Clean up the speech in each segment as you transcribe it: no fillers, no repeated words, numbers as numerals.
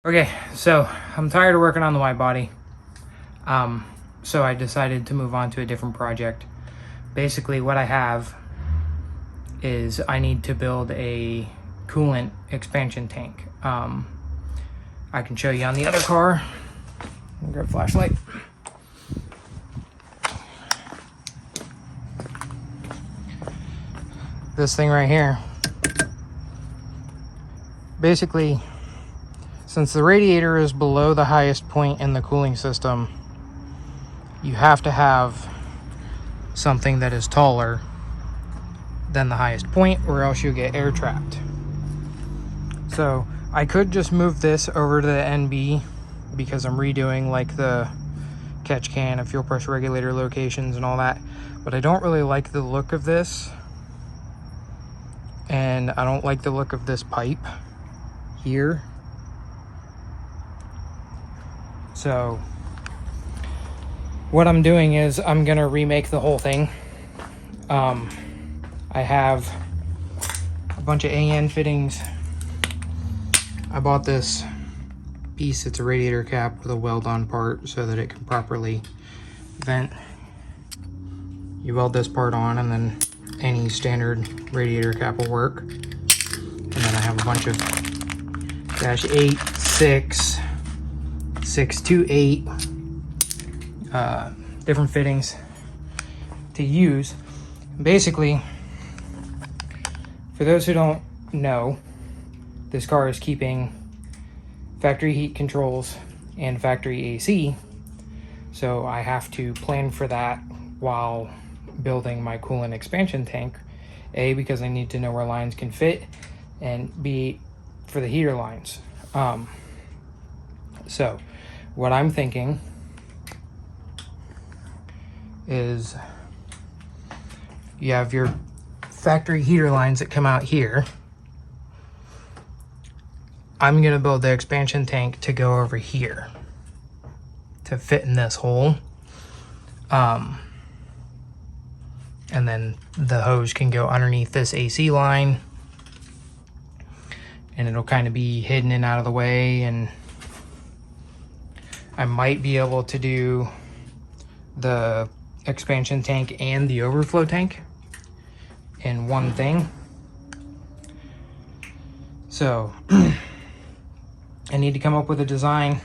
Okay, so I'm tired of working on the wide body. So I decided to move on to a different project. Basically what I have is I need to build a coolant expansion tank. I can show you on the other car. I'll grab a flashlight. This thing right here. Basically, since the radiator is below the highest point in the cooling system, you have to have something that is taller than the highest point, or else you'll get air trapped. So I could just move this over to the NB because I'm redoing like the catch can and fuel pressure regulator locations and all that, but I don't really like the look of this, and I don't like the look of this pipe here. So what I'm doing is I'm gonna remake the whole thing. I have a bunch of AN fittings. I bought this piece, it's a radiator cap with a weld-on part so that it can properly vent. You weld this part on and then any standard radiator cap will work. And then I have a bunch of -8, 6, 628 different fittings to use. Basically, for those who don't know, this car is keeping factory heat controls and factory AC, so I have to plan for that while building my coolant expansion tank. A, because I need to know where lines can fit, and B, for the heater lines. So what I'm thinking is you have your factory heater lines that come out here. I'm gonna build the expansion tank to go over here to fit in this hole. And then the hose can go underneath this AC line, and it'll kind of be hidden and out of the way. And I might be able to do the expansion tank and the overflow tank in one thing. So I need to come up with a design.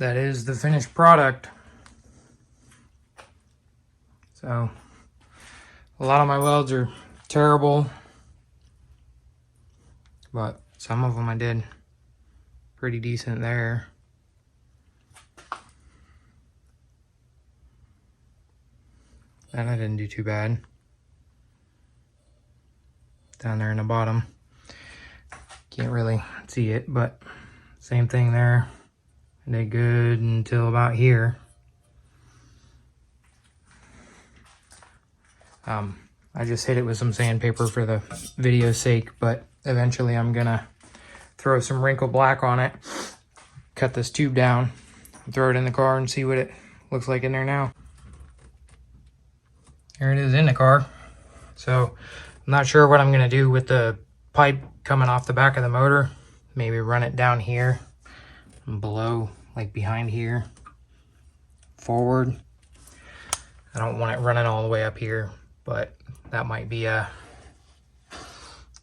that is the finished product. So a lot of my welds are terrible, but some of them I did pretty decent there. And I didn't do too bad. Down there in the bottom. Can't really see it, but same thing there. I did good until about here. I just hit it with some sandpaper for the video's sake, but eventually I'm gonna throw some wrinkled black on it, cut this tube down, throw it in the car and see what it looks like in there now. Here it is in the car. So I'm not sure what I'm gonna do with the pipe coming off the back of the motor. Maybe run it down here and below, like behind here, forward. I don't want it running all the way up here, but that might be a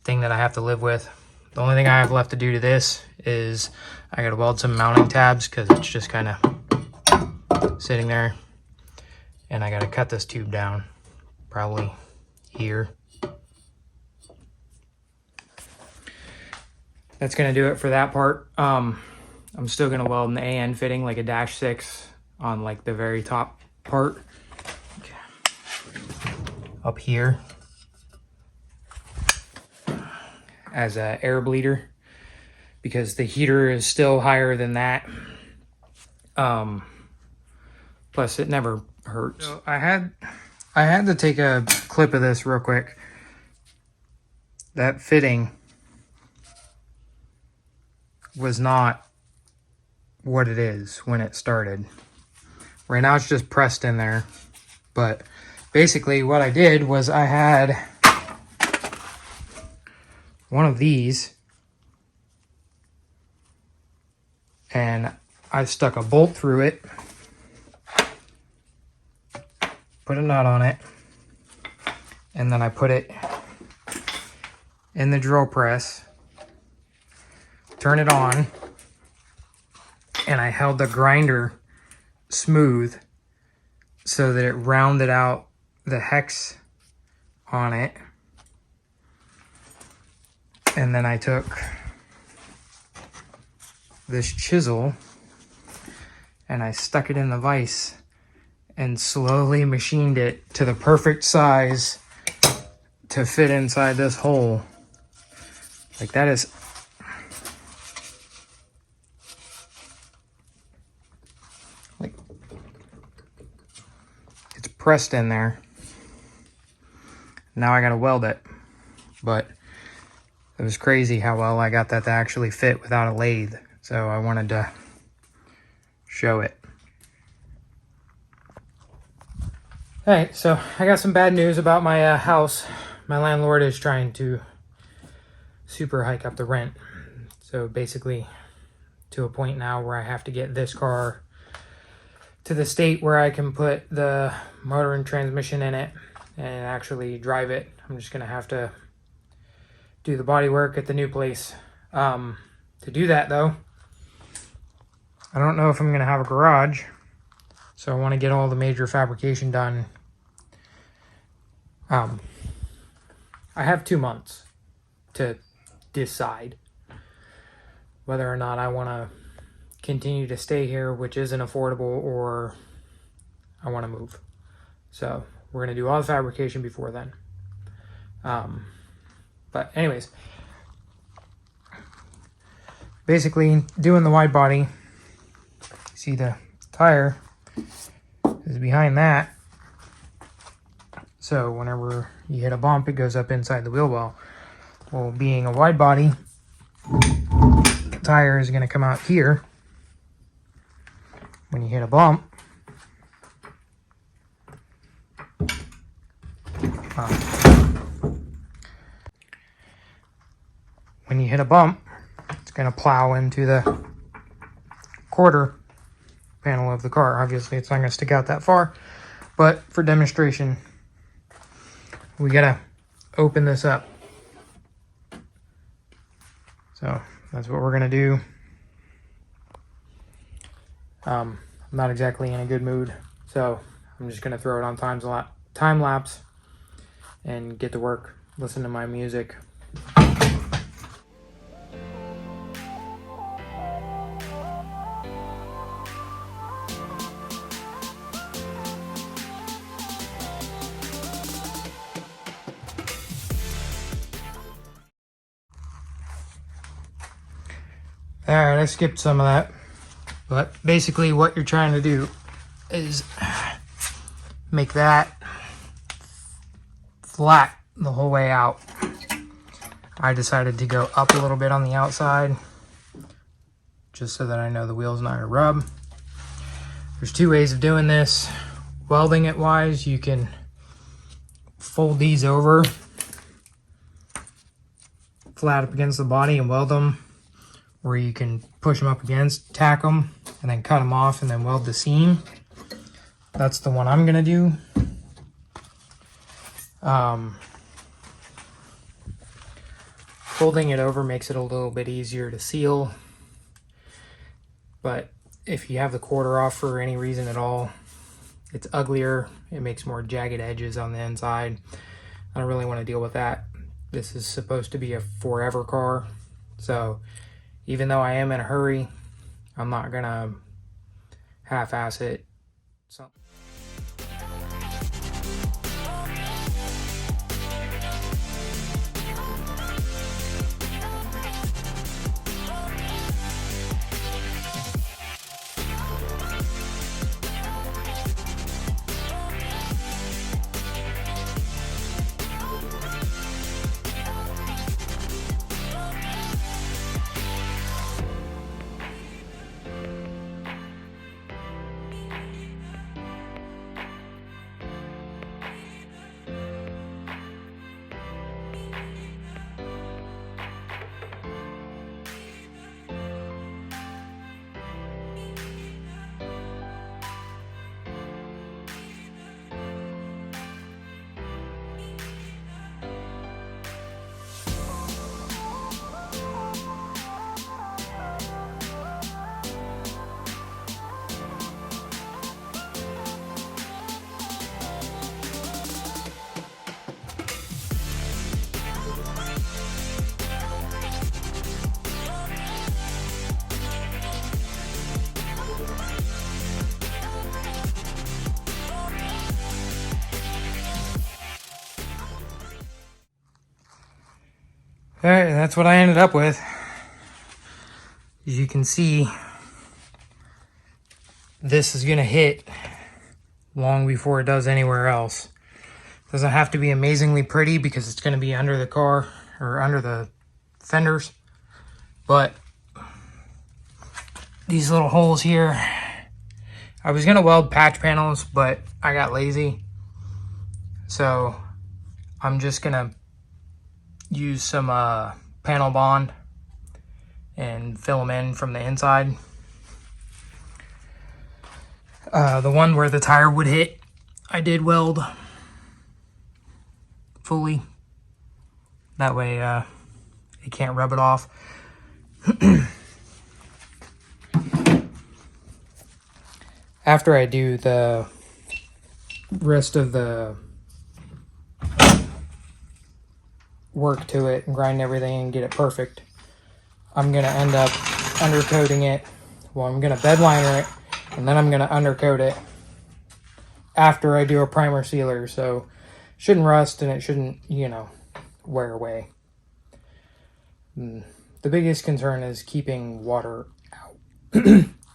thing that I have to live with. The only thing I have left to do to this is I gotta weld some mounting tabs because it's just kind of sitting there, and I gotta cut this tube down, probably here. That's gonna do it for that part. I'm still gonna weld an AN fitting, like a -6 on like the very top part up here as a air bleeder, because the heater is still higher than that. Plus it never hurts. So I had to take a clip of this real quick. That fitting was not what it is when it started. Right now it's just pressed in there, but basically what I did was I had one of these and I stuck a bolt through it, put a nut on it, and then I put it in the drill press, turn it on, and I held the grinder smooth so that it rounded out the hex on it. And then I took this chisel and I stuck it in the vise and slowly machined it to the perfect size to fit inside this hole. Like that is, like, it's pressed in there. Now I gotta weld it, but it was crazy how well I got that to actually fit without a lathe. So I wanted to show it. All right, so I got some bad news about my house. My landlord is trying to super hike up the rent. So basically to a point now where I have to get this car to the state where I can put the motor and transmission in it and actually drive it. I'm just gonna have to do the body work at the new place. To do that though, I don't know if I'm gonna have a garage, so I want to get all the major fabrication done. I have 2 months to decide whether or not I want to continue to stay here, which isn't affordable, or I want to move. So we're going to do all the fabrication before then. But anyways, basically doing the wide body, see the tire is behind that. So whenever you hit a bump, it goes up inside the wheel well. Well, being a wide body, the tire is going to come out here. When you hit a bump, it's going to plow into the quarter panel of the car. Obviously, it's not going to stick out that far, but for demonstration, we got to open this up. So that's what we're going to do. I'm not exactly in a good mood, so I'm just gonna throw it on time lapse and get to work, listen to my music. Alright, I skipped some of that, but basically what you're trying to do is make that flat the whole way out. I decided to go up a little bit on the outside just so that I know the wheel's not gonna rub. There's two ways of doing this. Welding it wise, you can fold these over flat up against the body and weld them, or you can push them up against, tack them, and then cut them off and then weld the seam. That's the one I'm gonna do. Folding it over makes it a little bit easier to seal, but if you have the quarter off for any reason at all, it's uglier. It makes more jagged edges on the inside. I don't really want to deal with that. This is supposed to be a forever car, so even though I am in a hurry, I'm not gonna half-ass it. So alright, that's what I ended up with. As you can see, this is gonna hit long before it does anywhere else. Doesn't have to be amazingly pretty because it's gonna be under the car or under the fenders, but these little holes here, I was gonna weld patch panels, but I got lazy, so I'm just gonna use some panel bond and fill them in from the inside. The one where the tire would hit, I did weld fully. That way it can't rub it off. After I do the rest of the work to it and grind everything and get it perfect, I'm gonna end up undercoating it. Well, I'm gonna bed liner it and then I'm gonna undercoat it after I do a primer sealer, so it shouldn't rust and it shouldn't, you know, wear away. The biggest concern is keeping water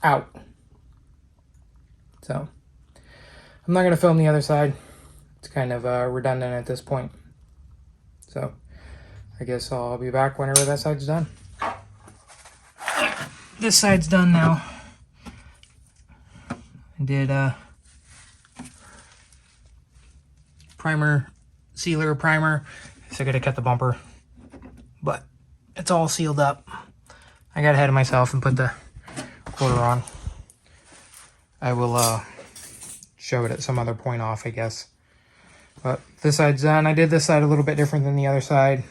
out. So I'm not gonna film the other side. It's kind of redundant at this point. So I guess I'll be back whenever that side's done. This side's done now. I did sealer primer. So I gotta cut the bumper, but it's all sealed up. I got ahead of myself and put the quarter on. I will show it at some other point off, I guess. But this side's done. I did this side a little bit different than the other side.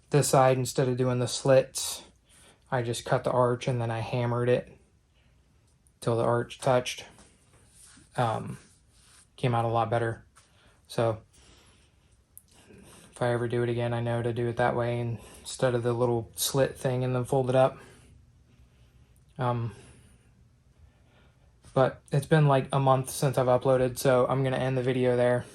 This side, instead of doing the slits, I just cut the arch and then I hammered it till the arch touched. Came out a lot better. So if I ever do it again, I know to do it that way instead of the little slit thing and then fold it up. But it's been like a month since I've uploaded, so I'm going to end the video there.